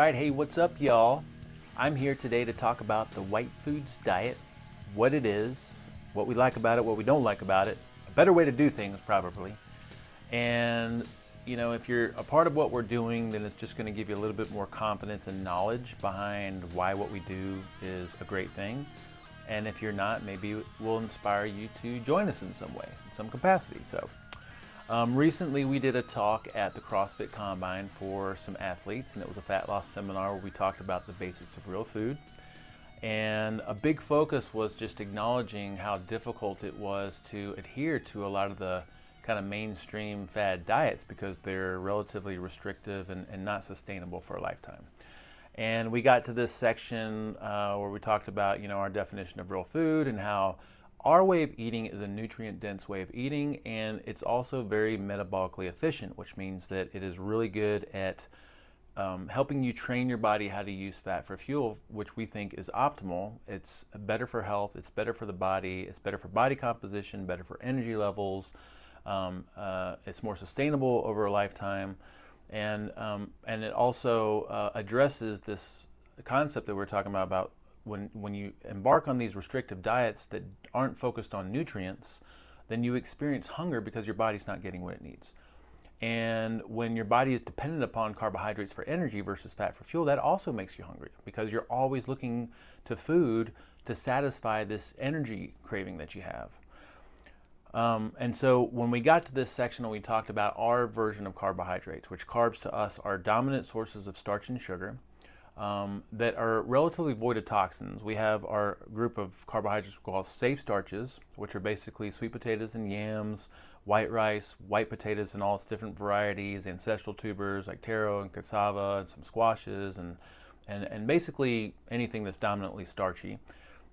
right, hey, what's up, y'all? I'm here today to talk about the white foods diet, what it is, what we like about it, what we don't like about it, a better way to do things probably. And if you're a part of what we're doing, then it's just going to give you a little bit more confidence and knowledge behind why what we do is a great thing. And if you're not, maybe it will inspire you to join us in some way, in some capacity. So recently we did a talk at the CrossFit Combine for some athletes, and it was a fat loss seminar where we talked about the basics of real food. And a big focus was just acknowledging how difficult it was to adhere to a lot of the kind of mainstream fad diets because they're relatively restrictive and not sustainable for a lifetime. And we got to this section where we talked about our definition of real food and how our way of eating is a nutrient-dense way of eating, and it's also very metabolically efficient, which means that it is really good at helping you train your body how to use fat for fuel, which we think is optimal. It's better for health, it's better for the body, it's better for body composition, better for energy levels, it's more sustainable over a lifetime, and it also addresses this concept that we're talking about when you embark on these restrictive diets that aren't focused on nutrients, then you experience hunger because your body's not getting what it needs. And when your body is dependent upon carbohydrates for energy versus fat for fuel, that also makes you hungry because you're always looking to food to satisfy this energy craving that you have. And so when we got to this section, we talked about our version of carbohydrates, which carbs to us are dominant sources of starch and sugar. That are relatively void of toxins. We have our group of carbohydrates called safe starches, which are basically sweet potatoes and yams, white rice, white potatoes in all its different varieties, ancestral tubers like taro and cassava, and some squashes, and basically anything that's dominantly starchy.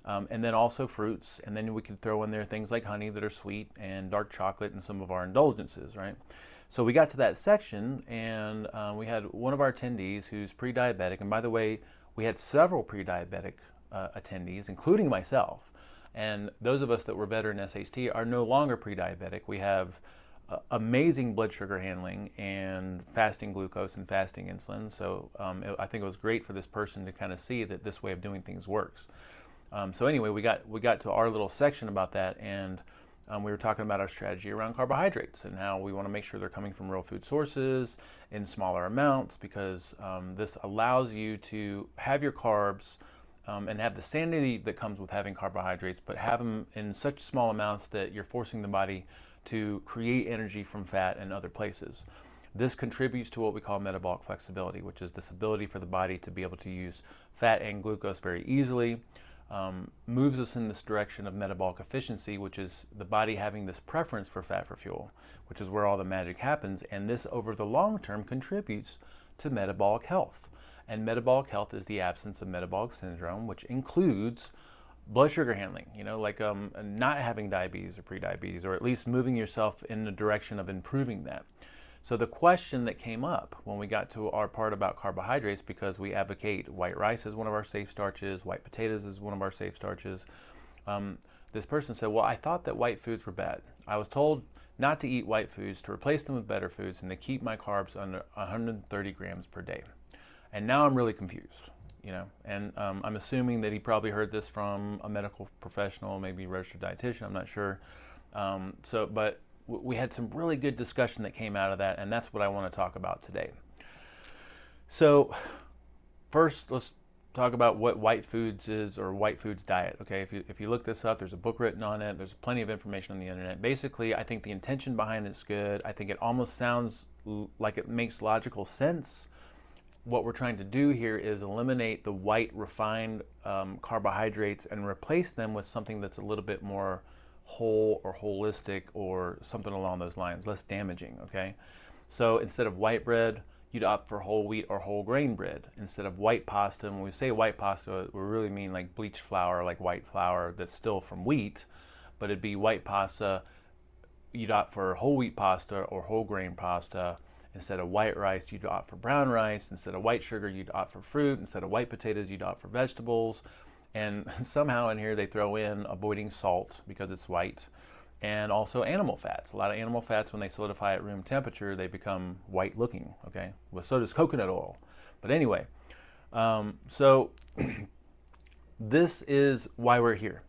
And then also fruits, and then we can throw in there things like honey that are sweet and dark chocolate and some of our indulgences, right? So we got to that section, and we had one of our attendees who's pre-diabetic, and by the way, we had several pre-diabetic attendees, including myself. And those of us that were better in SHT are no longer pre-diabetic. We have amazing blood sugar handling and fasting glucose and fasting insulin. So I think it was great for this person to kind of see that this way of doing things works. So anyway, we got to our little section about that, and we were talking about our strategy around carbohydrates and how we want to make sure they're coming from real food sources in smaller amounts because this allows you to have your carbs and have the sanity that comes with having carbohydrates, but have them in such small amounts that you're forcing the body to create energy from fat in other places. This contributes to what we call metabolic flexibility, which is this ability for the body to be able to use fat and glucose very easily. Moves us in this direction of metabolic efficiency, which is the body having this preference for fat for fuel, which is where all the magic happens, and this over the long term contributes to metabolic health. And metabolic health is the absence of metabolic syndrome, which includes blood sugar handling, like not having diabetes or prediabetes, or at least moving yourself in the direction of improving that. So the question that came up when we got to our part about carbohydrates, because we advocate white rice as one of our safe starches, white potatoes as one of our safe starches, this person said, well, I thought that white foods were bad. I was told not to eat white foods, to replace them with better foods, and to keep my carbs under 130 grams per day. And now I'm really confused, and I'm assuming that he probably heard this from a medical professional, maybe a registered dietitian, I'm not sure. But we had some really good discussion that came out of that, and that's what I want to talk about today. So first, let's talk about what white foods is, or white foods diet. Okay, if you look this up, there's a book written on it. There's plenty of information on the internet. Basically, I think the intention behind it's good. I think it almost sounds like it makes logical sense. What we're trying to do here is eliminate the white refined carbohydrates and replace them with something that's a little bit more whole or holistic or something along those lines, less damaging, okay? So instead of white bread, you'd opt for whole wheat or whole grain bread. Instead of white pasta, and when we say white pasta, we really mean like bleached flour, like white flour that's still from wheat, but it'd be white pasta, you'd opt for whole wheat pasta or whole grain pasta. Instead of white rice, you'd opt for brown rice. Instead of white sugar, you'd opt for fruit. Instead of white potatoes, you'd opt for vegetables. And somehow in here they throw in avoiding salt because it's white, and also animal fats. A lot of animal fats, when they solidify at room temperature, they become white looking, okay? Well, so does coconut oil. But anyway, So this is why we're here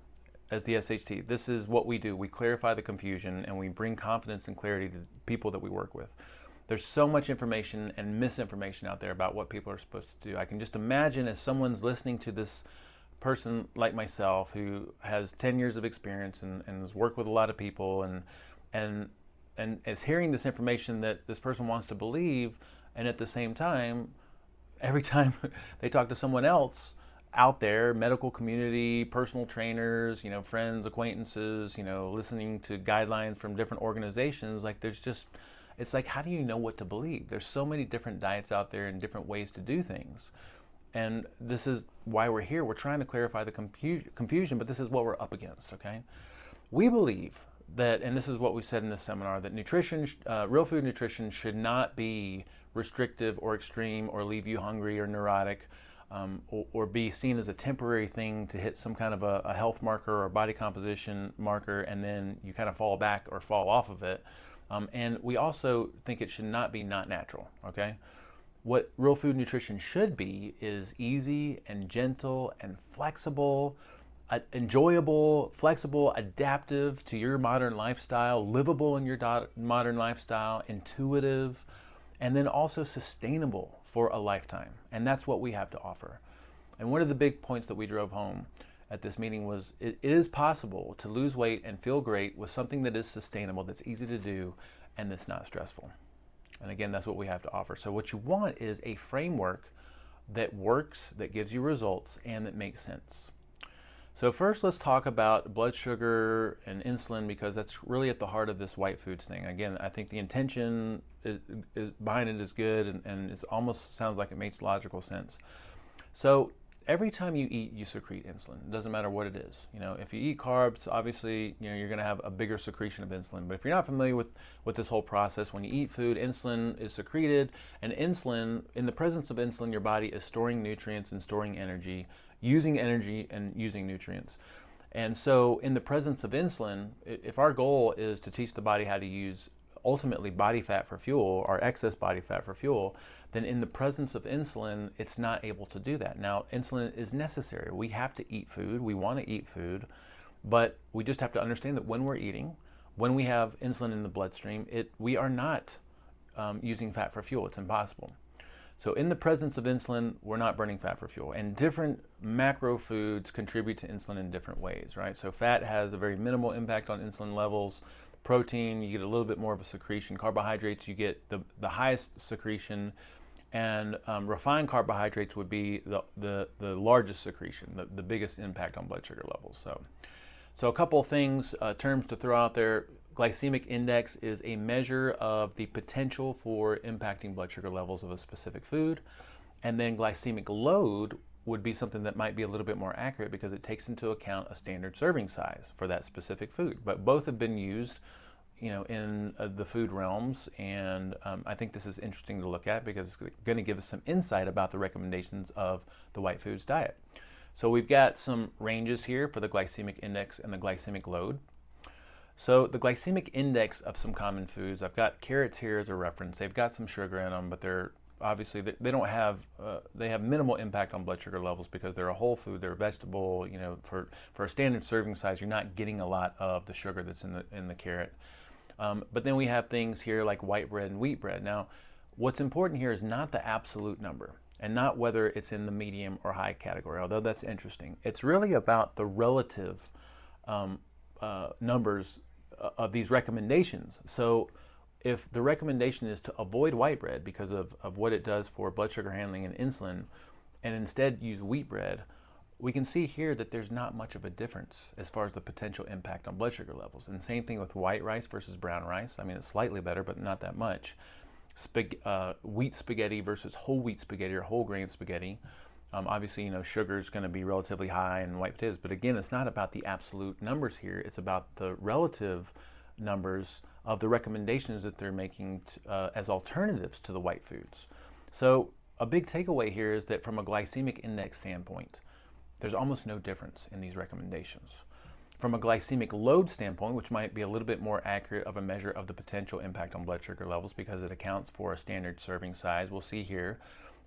as the SHT. This is what we do. We clarify the confusion and we bring confidence and clarity to people that we work with. There's so much information and misinformation out there about what people are supposed to do. I can just imagine as someone's listening to this person like myself who has 10 years of experience and has worked with a lot of people and is hearing this information that this person wants to believe, and at the same time, every time they talk to someone else out there, medical community, personal trainers, friends, acquaintances, listening to guidelines from different organizations, like it's like, how do you know what to believe? There's so many different diets out there and different ways to do things. And this is why we're here. We're trying to clarify the confusion, but this is what we're up against, okay? We believe that, and this is what we said in this seminar, that nutrition, real food nutrition should not be restrictive or extreme or leave you hungry or neurotic, or be seen as a temporary thing to hit some kind of a health marker or body composition marker and then you kind of fall back or fall off of it. And we also think it should not be not natural, okay? What real food nutrition should be is easy and gentle and flexible, enjoyable, flexible, adaptive to your modern lifestyle, livable in your modern lifestyle, intuitive, and then also sustainable for a lifetime. And that's what we have to offer. And one of the big points that we drove home at this meeting was it is possible to lose weight and feel great with something that is sustainable, that's easy to do, and that's not stressful. And again, that's what we have to offer. So what you want is a framework that works, that gives you results, and that makes sense. So first, let's talk about blood sugar and insulin, because that's really at the heart of this white foods thing. Again, I think the intention is behind it is good, and it almost sounds like it makes logical sense. So every time you eat, you secrete insulin. It doesn't matter what it is. If you eat carbs, obviously, you're going to have a bigger secretion of insulin. But if you're not familiar with this whole process, when you eat food, insulin is secreted, and insulin, in the presence of insulin, your body is storing nutrients and storing energy, using energy and using nutrients. And so in the presence of insulin, if our goal is to teach the body how to use ultimately body fat for fuel, or excess body fat for fuel, then in the presence of insulin, it's not able to do that. Now, insulin is necessary. We have to eat food. We want to eat food, but we just have to understand that when we're eating, when we have insulin in the bloodstream, we are not using fat for fuel. It's impossible. So in the presence of insulin, we're not burning fat for fuel. And different macro foods contribute to insulin in different ways, right? So fat has a very minimal impact on insulin levels. Protein, you get a little bit more of a secretion. Carbohydrates, you get the highest secretion. And refined carbohydrates would be the largest secretion, the biggest impact on blood sugar levels. So a couple of things, terms to throw out there. Glycemic index is a measure of the potential for impacting blood sugar levels of a specific food. And then glycemic load would be something that might be a little bit more accurate because it takes into account a standard serving size for that specific food. But both have been used in the food realms, and I think this is interesting to look at because it's going to give us some insight about the recommendations of the white foods diet. So we've got some ranges here for the glycemic index and the glycemic load. So the glycemic index of some common foods, I've got carrots here as a reference. They've got some sugar in them, but they're obviously they don't have they have minimal impact on blood sugar levels because they're a whole food, they're a vegetable. For a standard serving size, you're not getting a lot of the sugar that's in the carrot. But then we have things here like white bread and wheat bread. Now, what's important here is not the absolute number and not whether it's in the medium or high category, although that's interesting. It's really about the relative numbers of these recommendations. So if the recommendation is to avoid white bread because of what it does for blood sugar handling and insulin, and instead use wheat bread, we can see here that there's not much of a difference as far as the potential impact on blood sugar levels. And same thing with white rice versus brown rice. I mean, it's slightly better, but not that much. Wheat spaghetti versus whole wheat spaghetti or whole grain spaghetti. Obviously, sugar is going to be relatively high in white potatoes, but again, it's not about the absolute numbers here. It's about the relative numbers of the recommendations that they're making as alternatives to the white foods. So a big takeaway here is that from a glycemic index standpoint, there's almost no difference in these recommendations. From a glycemic load standpoint, which might be a little bit more accurate of a measure of the potential impact on blood sugar levels because it accounts for a standard serving size, we'll see here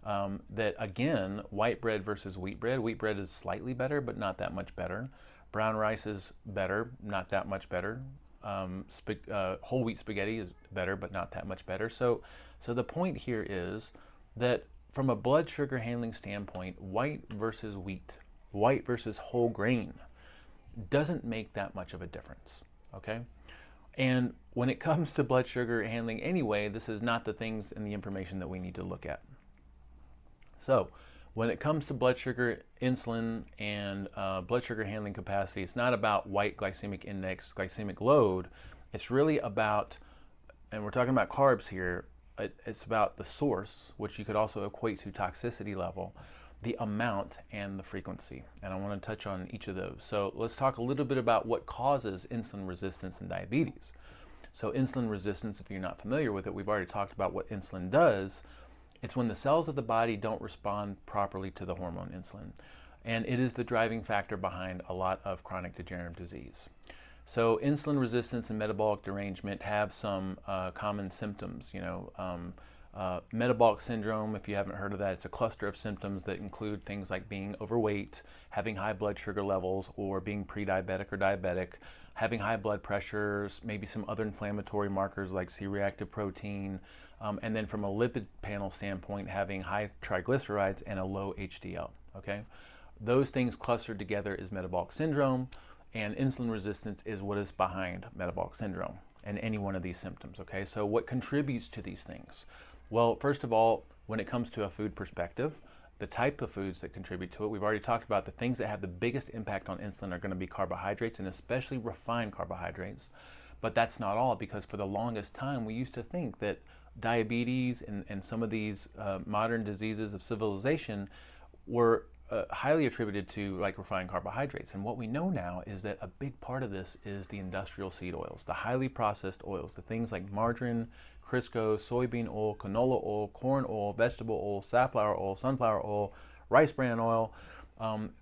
That again, white bread versus wheat bread. Wheat bread is slightly better, but not that much better. Brown rice is better, not that much better. Whole wheat spaghetti is better, but not that much better. So the point here is that from a blood sugar handling standpoint, white versus wheat, white versus whole grain doesn't make that much of a difference, okay? And when it comes to blood sugar handling anyway, this is not the things and the information that we need to look at. So when it comes to blood sugar, insulin, and blood sugar handling capacity, it's not about white glycemic index, glycemic load. It's really about, and we're talking about carbs here, it's about the source, which you could also equate to toxicity level, the amount, and the frequency. And I want to touch on each of those. So let's talk a little bit about what causes insulin resistance in diabetes. So insulin resistance, if you're not familiar with it, we've already talked about what insulin does. It's when the cells of the body don't respond properly to the hormone insulin. And it is the driving factor behind a lot of chronic degenerative disease. So insulin resistance and metabolic derangement have some common symptoms. Metabolic syndrome, if you haven't heard of that, it's a cluster of symptoms that include things like being overweight, having high blood sugar levels, or being pre-diabetic or diabetic, having high blood pressures, maybe some other inflammatory markers like C-reactive protein, and then from a lipid panel standpoint, having high triglycerides and a low HDL, okay? Those things clustered together is metabolic syndrome, and insulin resistance is what is behind metabolic syndrome and any one of these symptoms, okay? So what contributes to these things? Well, first of all, when it comes to a food perspective, the type of foods that contribute to it, we've already talked about the things that have the biggest impact on insulin are going to be carbohydrates, and especially refined carbohydrates. But that's not all, because for the longest time we used to think that diabetes and some of these modern diseases of civilization were highly attributed to like refined carbohydrates. And what we know now is that a big part of this is the industrial seed oils, the highly processed oils, the things like margarine, Crisco, soybean oil, canola oil, corn oil, vegetable oil, safflower oil, sunflower oil, rice bran oil.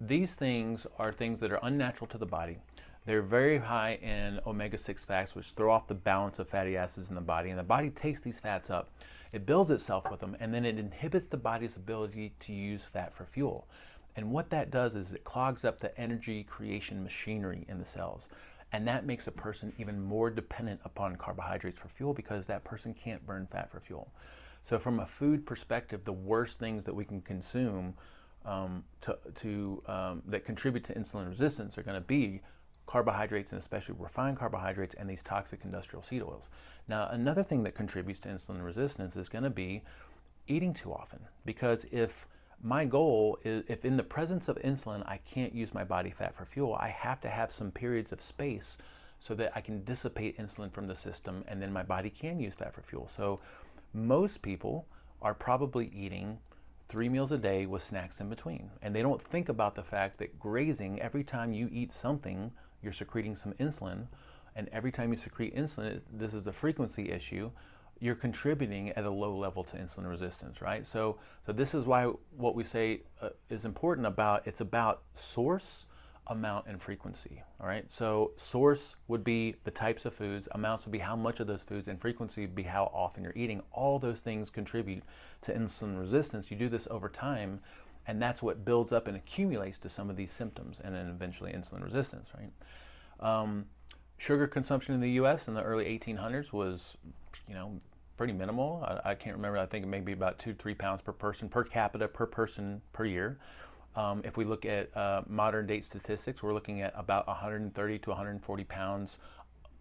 These things are things that are unnatural to the body. They're very high in omega-6 fats, which throw off the balance of fatty acids in the body. And the body takes these fats up, it builds itself with them, and then it inhibits the body's ability to use fat for fuel. And what that does is it clogs up the energy creation machinery in the cells. And that makes a person even more dependent upon carbohydrates for fuel, because that person can't burn fat for fuel. So from a food perspective, the worst things that we can consume that contribute to insulin resistance are going to be carbohydrates, and especially refined carbohydrates and these toxic industrial seed oils. Now, another thing that contributes to insulin resistance is going to be eating too often, because if my goal is, if in the presence of insulin I can't use my body fat for fuel, I have to have some periods of space so that I can dissipate insulin from the system, and then my body can use fat for fuel. So most people are probably eating 3 meals a day with snacks in between, and they don't think about the fact that grazing, every time you eat something, you're secreting some insulin, and every time you secrete insulin, this is the frequency issue, you're contributing at a low level to insulin resistance, right? So this is why what we say is important about, it's about source, amount, and frequency, all right? So source would be the types of foods, amounts would be how much of those foods, and frequency would be how often you're eating. All those things contribute to insulin resistance. You do this over time, and that's what builds up and accumulates to some of these symptoms, and then eventually insulin resistance, right? Sugar consumption in the U.S. in the early 1800s was, pretty minimal. I can't remember. I think it may be about 2-3 pounds per person, per capita, per person per year. If we look at modern date statistics, we're looking at about 130 to 140 pounds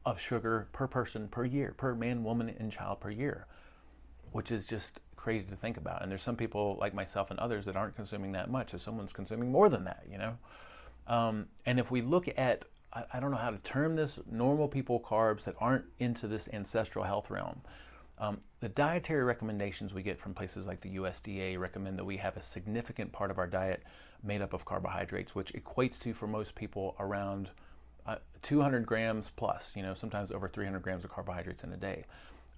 of sugar per person per year, per man, woman, and child per year, which is just crazy to think about. And there's some people like myself and others that aren't consuming that much, so someone's consuming more than that, And if we look at, I don't know how to term this, normal people carbs that aren't into this ancestral health realm, the dietary recommendations we get from places like the USDA recommend that we have a significant part of our diet made up of carbohydrates, which equates to, for most people, around 200 grams plus, sometimes over 300 grams of carbohydrates in a day.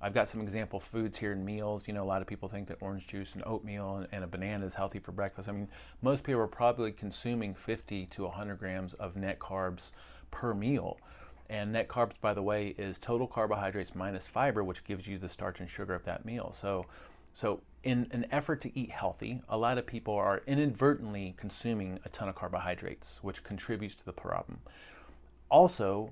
I've got some example foods here in meals. A lot of people think that orange juice and oatmeal and a banana is healthy for breakfast. I mean, most people are probably consuming 50 to 100 grams of net carbs per meal. And net carbs, by the way, is total carbohydrates minus fiber, which gives you the starch and sugar of that meal. So So in an effort to eat healthy, a lot of people are inadvertently consuming a ton of carbohydrates, which contributes to the problem. Also,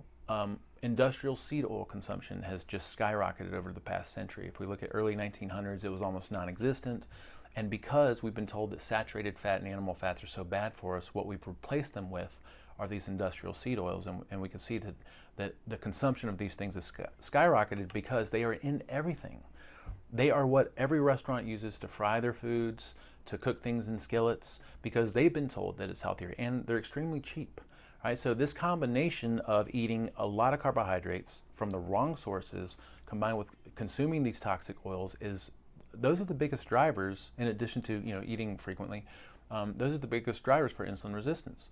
industrial seed oil consumption has just skyrocketed over the past century. If we look at early 1900s, it was almost non-existent. And because we've been told that saturated fat and animal fats are so bad for us, what we've replaced them with are these industrial seed oils. And we can see that the consumption of these things has skyrocketed because they are in everything. They are what every restaurant uses to fry their foods, to cook things in skillets, because they've been told that it's healthier, and they're extremely cheap. Right? So this combination of eating a lot of carbohydrates from the wrong sources combined with consuming these toxic oils those are the biggest drivers, in addition to eating frequently. Those are the biggest drivers for insulin resistance.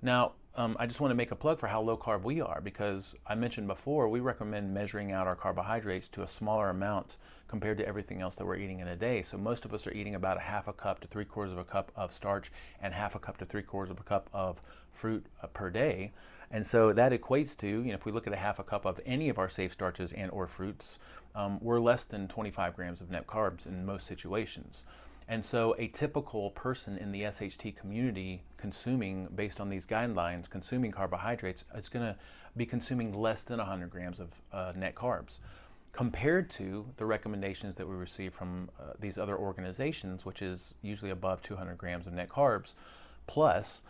Now, I just want to make a plug for how low carb we are, because I mentioned before, we recommend measuring out our carbohydrates to a smaller amount compared to everything else that we're eating in a day. So most of us are eating about a half a cup to 3/4 of a cup of starch and half a cup to 3/4 of a cup of fruit per day. And so that equates to, if we look at a half a cup of any of our safe starches and or fruits, we're less than 25 grams of net carbs in most situations. And so a typical person in the SHT community consuming, based on these guidelines, consuming carbohydrates, is going to be consuming less than 100 grams of net carbs, compared to the recommendations that we receive from these other organizations, which is usually above 200 grams of net carbs plus.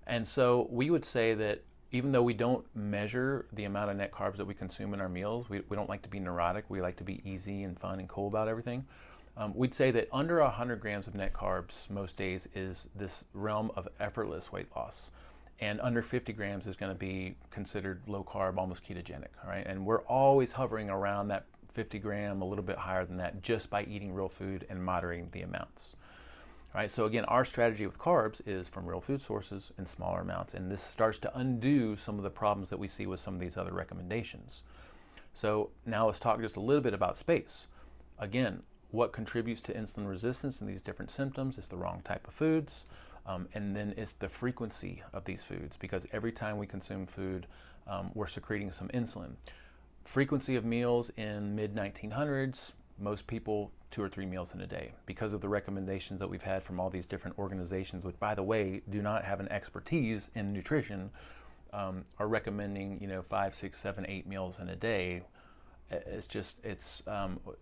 And so we would say that even though we don't measure the amount of net carbs that we consume in our meals, we don't like to be neurotic, we like to be easy and fun and cool about everything. We'd say that under 100 grams of net carbs most days is this realm of effortless weight loss. And under 50 grams is going to be considered low carb, almost ketogenic, right? And we're always hovering around that 50 gram, a little bit higher than that, just by eating real food and moderating the amounts. Right, so again, our strategy with carbs is from real food sources in smaller amounts, and this starts to undo some of the problems that we see with some of these other recommendations. So now let's talk just a little bit about space. Again, what contributes to insulin resistance and these different symptoms is the wrong type of foods, and then it's the frequency of these foods, because every time we consume food, we're secreting some insulin. Frequency of meals in mid-1900s, most people 2 or 3 meals in a day, because of the recommendations that we've had from all these different organizations, which, by the way, do not have an expertise in nutrition, are recommending 5, 6, 7, 8 meals in a day.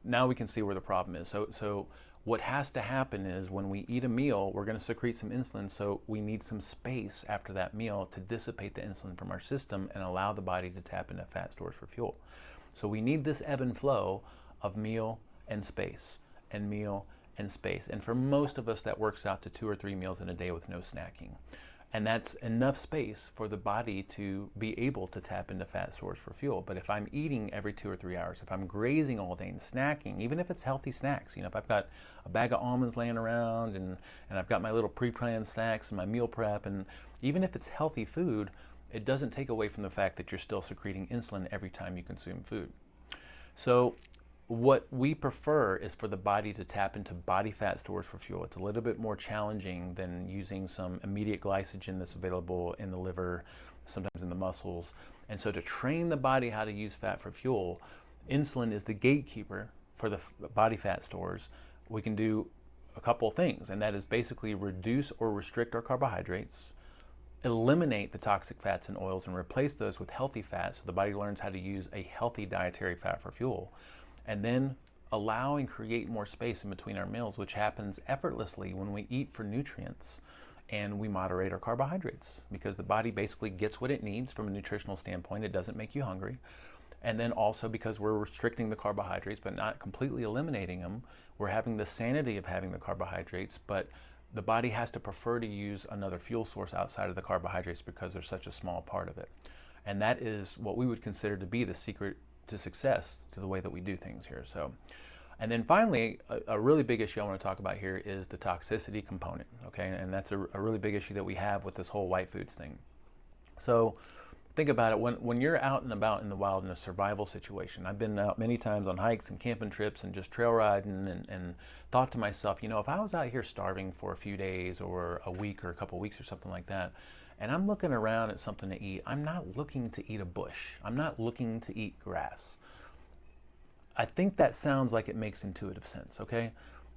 Now we can see where the problem is. So what has to happen is when we eat a meal, we're going to secrete some insulin, so we need some space after that meal to dissipate the insulin from our system and allow the body to tap into fat stores for fuel. So we need this ebb and flow of meal and space, and meal and space. And for most of us, that works out to 2 or 3 meals in a day with no snacking. And that's enough space for the body to be able to tap into fat stores for fuel. But if I'm eating every 2 or 3 hours, if I'm grazing all day and snacking, even if it's healthy snacks, if I've got a bag of almonds laying around and I've got my little pre-planned snacks and my meal prep, and even if it's healthy food, it doesn't take away from the fact that you're still secreting insulin every time you consume food. So what we prefer is for the body to tap into body fat stores for fuel. It's a little bit more challenging than using some immediate glycogen that's available in the liver, sometimes in the muscles. And so to train the body how to use fat for fuel, insulin is the gatekeeper for the body fat stores. We can do a couple of things, and that is basically reduce or restrict our carbohydrates, eliminate the toxic fats and oils, and replace those with healthy fats so the body learns how to use a healthy dietary fat for fuel. And then allow and create more space in between our meals, which happens effortlessly when we eat for nutrients and we moderate our carbohydrates, because the body basically gets what it needs from a nutritional standpoint. It doesn't make you hungry. And then also because we're restricting the carbohydrates but not completely eliminating them, we're having the sanity of having the carbohydrates, but the body has to prefer to use another fuel source outside of the carbohydrates because they're such a small part of it. And that is what we would consider to be the secret to success to the way that we do things here. So, and then finally, a really big issue I want to talk about here is the toxicity component, okay? And that's a really big issue that we have with this whole white foods thing. So think about it, when you're out and about in the wild in a survival situation, I've been out many times on hikes and camping trips and just trail riding, and thought to myself, if I was out here starving for a few days or a week or a couple of weeks or something like that, and I'm looking around at something to eat, I'm not looking to eat a bush. I'm not looking to eat grass. I think that sounds like it makes intuitive sense, okay?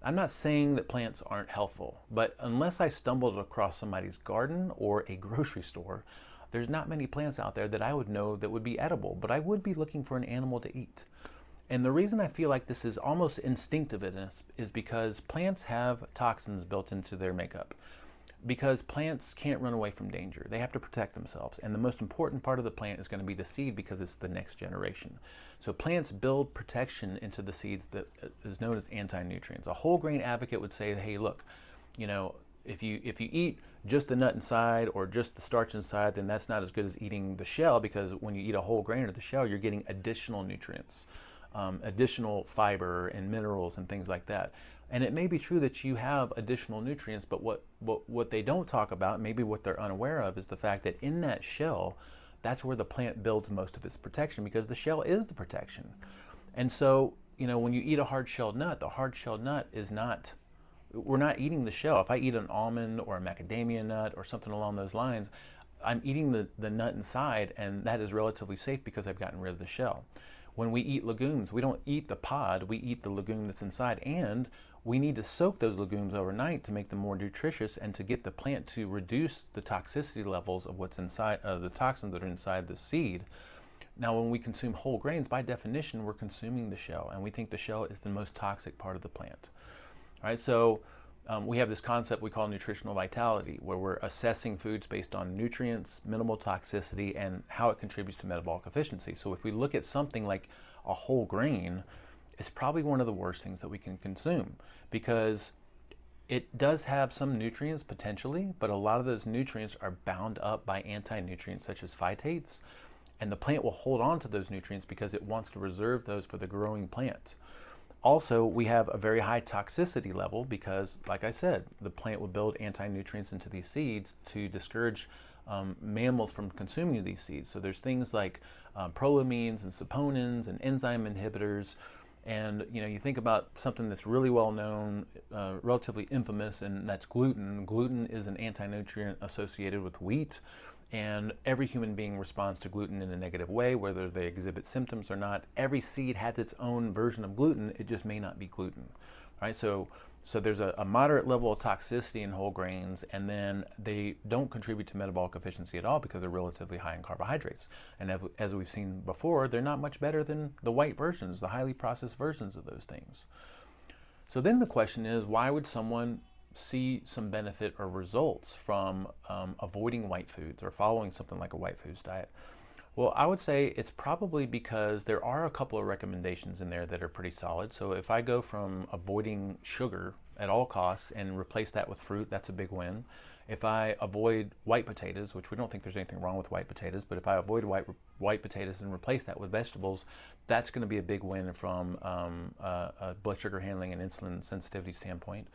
I'm not saying that plants aren't healthful, but unless I stumbled across somebody's garden or a grocery store, there's not many plants out there that I would know that would be edible, but I would be looking for an animal to eat. And the reason I feel like this is almost instinctive in us is because plants have toxins built into their makeup. Because plants can't run away from danger. They have to protect themselves. And the most important part of the plant is going to be the seed because it's the next generation. So plants build protection into the seeds that is known as anti-nutrients. A whole grain advocate would say, hey, look, you know, if you eat just the nut inside or just the starch inside, then that's not as good as eating the shell, because when you eat a whole grain or the shell, you're getting additional nutrients, additional fiber and minerals and things like that. And it may be true that you have additional nutrients, but what they don't talk about, maybe what they're unaware of, is the fact that in that shell, that's where the plant builds most of its protection, because the shell is the protection. And so, you know, when you eat a hard-shelled nut, the hard-shelled nut is not, we're not eating the shell. If I eat an almond or a macadamia nut or something along those lines, I'm eating the nut inside, and that is relatively safe because I've gotten rid of the shell. When we eat legumes, we don't eat the pod, we eat the legume that's inside, and we need to soak those legumes overnight to make them more nutritious and to get the plant to reduce the toxicity levels of what's inside, the toxins that are inside the seed. Now, when we consume whole grains, by definition, we're consuming the shell, and we think the shell is the most toxic part of the plant. All right, so we have this concept we call nutritional vitality, where we're assessing foods based on nutrients, minimal toxicity, and how it contributes to metabolic efficiency. So if we look at something like a whole grain, it's probably one of the worst things that we can consume, because it does have some nutrients potentially, but a lot of those nutrients are bound up by anti-nutrients such as phytates, and the plant will hold on to those nutrients because it wants to reserve those for the growing plant. Also, we have a very high toxicity level because, like I said, the plant will build anti-nutrients into these seeds to discourage mammals from consuming these seeds. So there's things like prolamines and saponins and enzyme inhibitors. And you know, you think about something that's really well known, relatively infamous, and that's gluten. Gluten is an anti-nutrient associated with wheat, and every human being responds to gluten in a negative way, whether they exhibit symptoms or not. Every seed has its own version of gluten, it just may not be gluten, right? So there's a moderate level of toxicity in whole grains, and then they don't contribute to metabolic efficiency at all because they're relatively high in carbohydrates. And as we've seen before, they're not much better than the white versions, the highly processed versions of those things. So then the question is, why would someone see some benefit or results from avoiding white foods or following something like a white foods diet? Well, I would say it's probably because there are a couple of recommendations in there that are pretty solid. So if I go from avoiding sugar at all costs and replace that with fruit, that's a big win. If I avoid white potatoes, which we don't think there's anything wrong with white potatoes, but if I avoid white potatoes and replace that with vegetables, that's going to be a big win from a blood sugar handling and insulin sensitivity standpoint.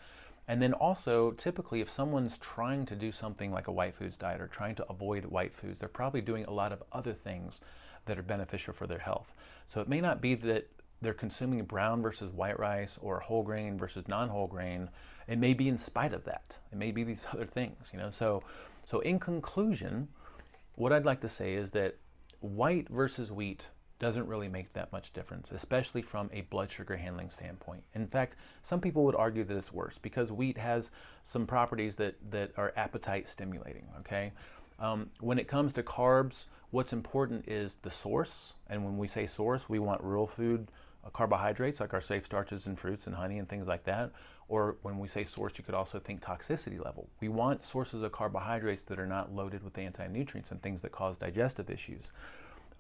And then also, typically, if someone's trying to do something like a white foods diet or trying to avoid white foods, they're probably doing a lot of other things that are beneficial for their health. So it may not be that they're consuming brown versus white rice or whole grain versus non-whole grain. It may be in spite of that. It may be these other things, you know. So in conclusion, what I'd like to say is that white versus wheat doesn't really make that much difference, especially from a blood sugar handling standpoint. In fact, some people would argue that it's worse because wheat has some properties that are appetite stimulating, okay? When it comes to carbs, what's important is the source. And when we say source, we want real food carbohydrates like our safe starches and fruits and honey and things like that. Or when we say source, you could also think toxicity level. We want sources of carbohydrates that are not loaded with anti-nutrients and things that cause digestive issues.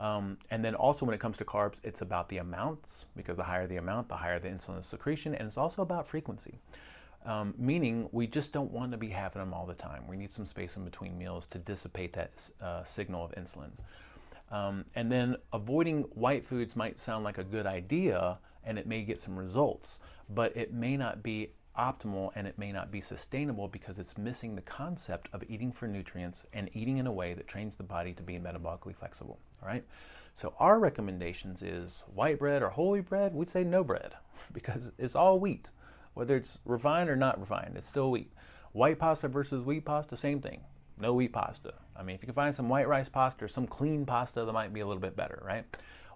And then also when it comes to carbs, it's about the amounts, because the higher the amount, the higher the insulin secretion, and it's also about frequency. Meaning we just don't want to be having them all the time. We need some space in between meals to dissipate that signal of insulin. And then avoiding white foods might sound like a good idea, and it may get some results, but it may not be optimal and it may not be sustainable because it's missing the concept of eating for nutrients and eating in a way that trains the body to be metabolically flexible. All right. So our recommendations is white bread or whole wheat bread. We'd say no bread because it's all wheat, whether it's refined or not refined, it's still wheat. White pasta versus wheat pasta, same thing. No wheat pasta. I mean, if you can find some white rice pasta or some clean pasta, that might be a little bit better, right?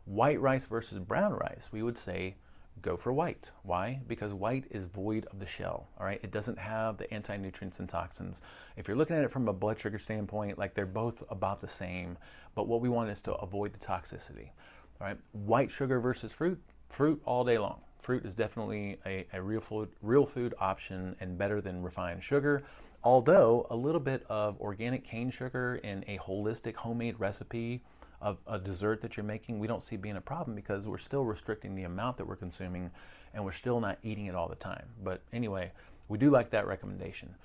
White rice versus brown rice, we would say go for white. Why? Because white is void of the shell, all right? It doesn't have the anti-nutrients and toxins. If you're looking at it from a blood sugar standpoint, like they're both about the same, but what we want is to avoid the toxicity, all right? White sugar versus fruit, fruit all day long. Fruit is definitely a real food option and better than refined sugar, although a little bit of organic cane sugar in a holistic homemade recipe of a dessert that you're making, we don't see being a problem because we're still restricting the amount that we're consuming and we're still not eating it all the time. But anyway, we do like that recommendation.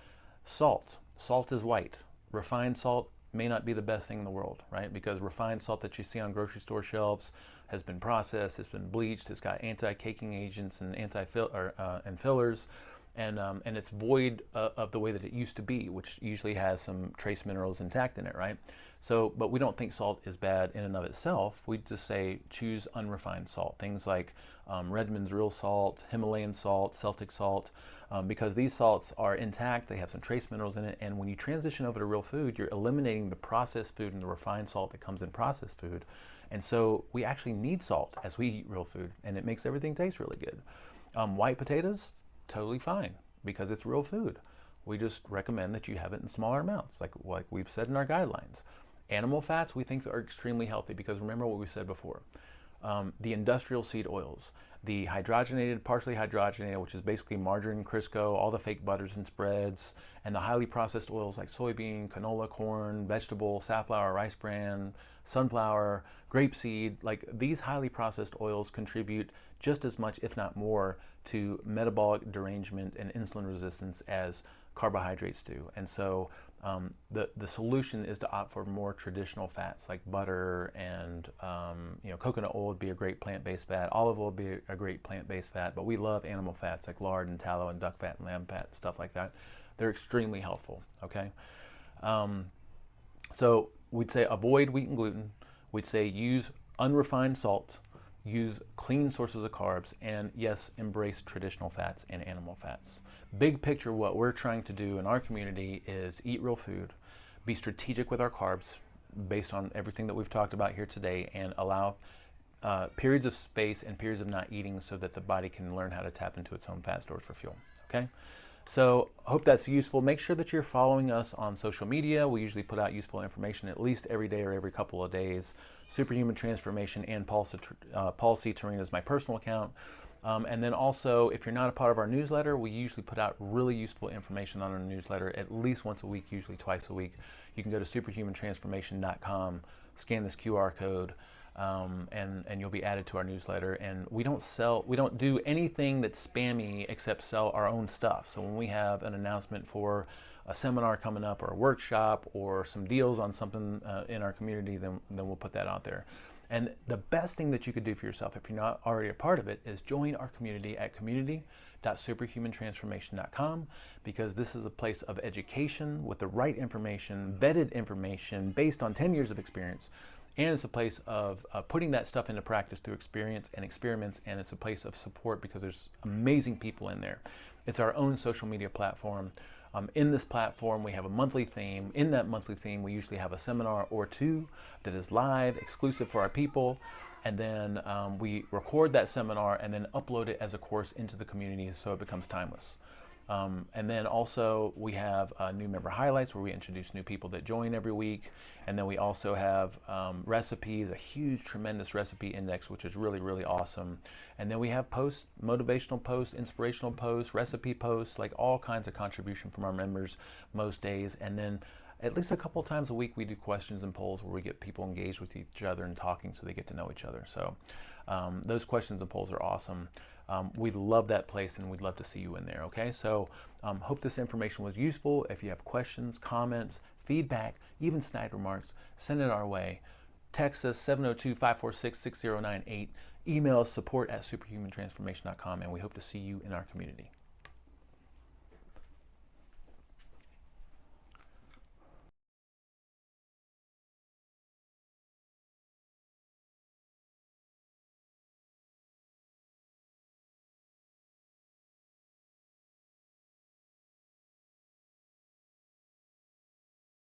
Salt. Salt is white. Refined salt may not be the best thing in the world, right? Because refined salt that you see on grocery store shelves has been processed, it's been bleached, it's got anti-caking agents and and fillers, and it's void of the way that it used to be, which usually has some trace minerals intact in it, right? So, but we don't think salt is bad in and of itself. We just say choose unrefined salt. Things like Redmond's real salt, Himalayan salt, Celtic salt, because these salts are intact, they have some trace minerals in it, and when you transition over to real food, you're eliminating the processed food and the refined salt that comes in processed food. And so we actually need salt as we eat real food, and it makes everything taste really good. White potatoes, totally fine, because it's real food. We just recommend that you have it in smaller amounts, like we've said in our guidelines. Animal fats we think are extremely healthy because remember what we said before. The industrial seed oils, the hydrogenated, partially hydrogenated, which is basically margarine, Crisco, all the fake butters and spreads, and the highly processed oils like soybean, canola, corn, vegetable, safflower, rice bran, sunflower, grapeseed, like these highly processed oils contribute just as much, if not more, to metabolic derangement and insulin resistance as carbohydrates do. And so the solution is to opt for more traditional fats like butter and coconut oil would be a great plant-based fat. Olive oil would be a great plant-based fat, but we love animal fats like lard and tallow and duck fat and lamb fat, stuff like that. They're extremely helpful, okay? So we'd say avoid wheat and gluten. We'd say use unrefined salt, use clean sources of carbs, and yes, embrace traditional fats and animal fats. Big picture, what we're trying to do in our community is eat real food, be strategic with our carbs based on everything that we've talked about here today, and allow periods of space and periods of not eating so that the body can learn how to tap into its own fat stores for fuel, okay? So I hope that's useful. Make sure that you're following us on social media. We usually put out useful information at least every day or every couple of days. SuperHuman Transformation and Paul C. Turina is my personal account. And then also, if you're not a part of our newsletter, we usually put out really useful information on our newsletter at least once a week, usually twice a week. You can go to superhumantransformation.com, scan this QR code, and you'll be added to our newsletter. And we don't do anything that's spammy except sell our own stuff. So when we have an announcement for a seminar coming up or a workshop or some deals on something in our community, then we'll put that out there. And the best thing that you could do for yourself, if you're not already a part of it, is join our community at community.superhumantransformation.com, because this is a place of education with the right information, vetted information based on 10 years of experience. And it's a place of putting that stuff into practice through experience and experiments, and it's a place of support because there's amazing people in there. It's our own social media platform. In this platform, we have a monthly theme. In that monthly theme, we usually have a seminar or two that is live, exclusive for our people. And then we record that seminar and then upload it as a course into the community so it becomes timeless. And then also we have new member highlights where we introduce new people that join every week. And then we also have recipes, a huge, tremendous recipe index, which is really, really awesome. And then we have posts, motivational posts, inspirational posts, recipe posts, like all kinds of contribution from our members most days. And then at least a couple times a week, we do questions and polls where we get people engaged with each other and talking so they get to know each other. So those questions and polls are awesome. We love that place and we'd love to see you in there, okay? So hope this information was useful. If you have questions, comments, feedback, even snide remarks, send it our way. Text us 702-546-6098. Email us support@superhumantransformation.com, and we hope to see you in our community.